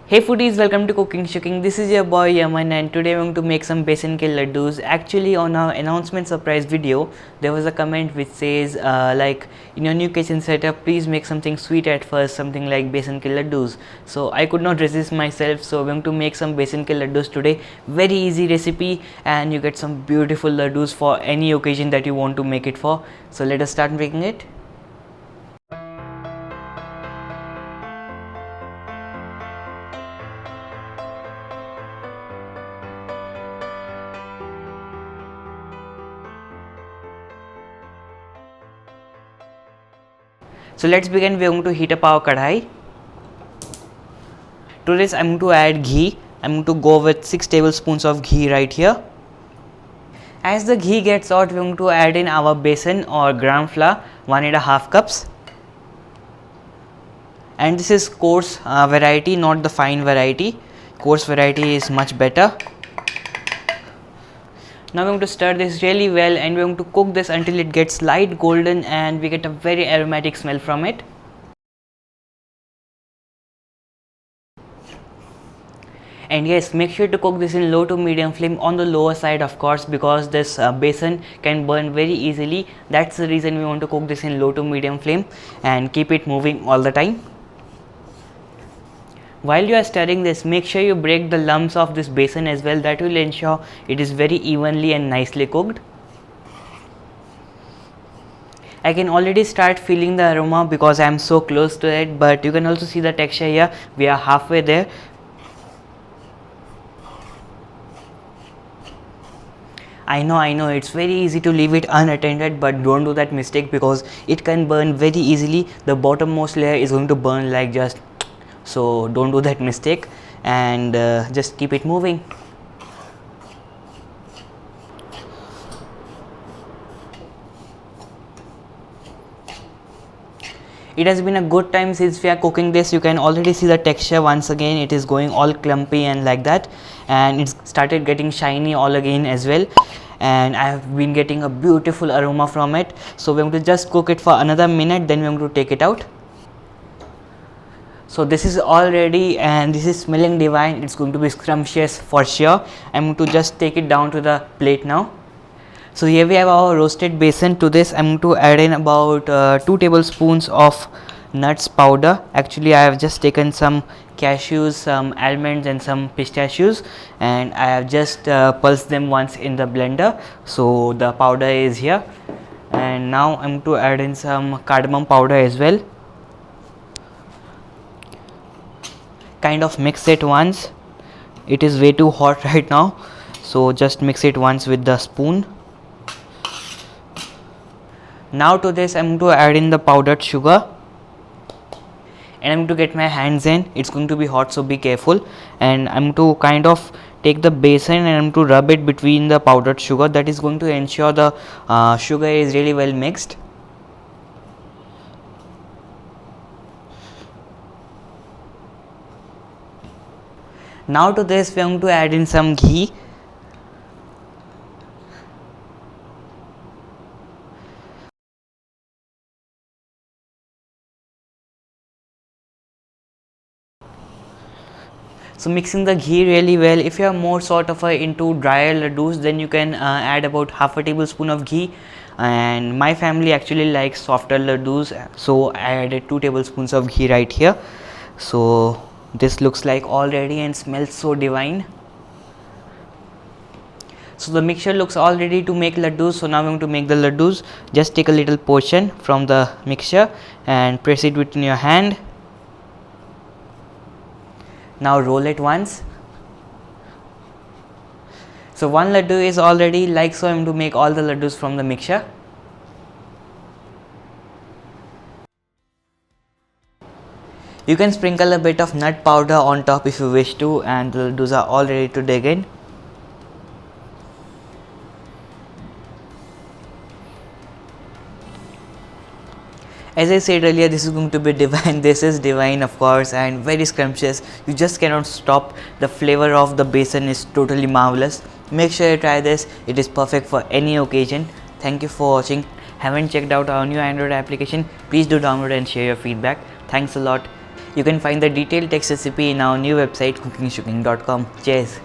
Hey foodies, welcome to Cooking Shooking. This is your boy Yaman and today I'm going to make some besan ke laddus. Actually on our announcement surprise video, there was a comment which says like in your new kitchen setup, please make something sweet at first, something like besan ke laddus. So I could not resist myself, so I'm going to make some besan ke laddus today. Very easy recipe and you get some beautiful laddus for any occasion that you want to make it for. So let us start making it. So let's begin. We are going to heat up our kadhai. To this I'm going to add ghee. I'm going to go with 6 tablespoons of ghee right here. As the ghee gets hot, we are going to add in our besan or gram flour, 1.5 cups. And this is coarse variety, not the fine variety. Coarse variety is much better. Now we are going to stir this really well and we are going to cook this until it gets light golden and we get a very aromatic smell from it. And yes, make sure to cook this in low to medium flame, on the lower side of course, because this besan can burn very easily. That's the reason we want to cook this in low to medium flame and keep it moving all the time. While you are stirring this, make sure you break the lumps of this besan as well. That will ensure it is very evenly and nicely cooked. I can already start feeling the aroma because I am so close to it, but you can also see the texture here. We are halfway there. I know it's very easy to leave it unattended, but don't do that mistake because it can burn very easily. The bottommost layer is going to burn like just, so don't do that mistake and just keep it moving. It has been a good time since we are cooking this. You can already see the texture once again. It is going all clumpy and like that, and it's started getting shiny all again as well, and I have been getting a beautiful aroma from it. So we're going to just cook it for another minute, then we're going to take it out. So this is all ready and this is smelling divine. It's going to be scrumptious for sure. I'm going to just take it down to the plate now. So here we have our roasted besan. To this I'm going to add in about 2 tablespoons of nuts powder. Actually I have just taken some cashews, some almonds and some pistachios, and I have just pulsed them once in the blender. So the powder is here, and now I'm going to add in some cardamom powder as well. Kind of mix it once. It is way too hot right now, so just mix it once with the spoon. Now to this I'm going to add in the powdered sugar and I'm going to get my hands in. It's going to be hot, so be careful. And I'm going to kind of take the besan and I'm going to rub it between the powdered sugar. That is going to ensure the sugar is really well mixed. Now to this we are going to add in some ghee. So mixing the ghee really well. If you are more sort of into drier laddus, then you can add about half a tablespoon of ghee, and my family actually likes softer laddus, so I added 2 tablespoons of ghee right here. So this looks like all ready and smells so divine. So the mixture looks all ready to make laddus. So now I'm going to make the laddus. Just take a little portion from the mixture and press it within your hand. Now roll it once. So one laddu is already like so. I'm going to make all the laddus from the mixture. You can sprinkle a bit of nut powder on top if you wish to, and the laddus are all ready to dig in. As I said earlier, this is going to be divine. This is divine of course and very scrumptious. You just cannot stop. The flavor of the besan is totally marvelous. Make sure you try this. It is perfect for any occasion. Thank you for watching. Haven't checked out our new Android application? Please do download and share your feedback. Thanks a lot. You can find the detailed text recipe in our new website cookingshuking.com. Cheers.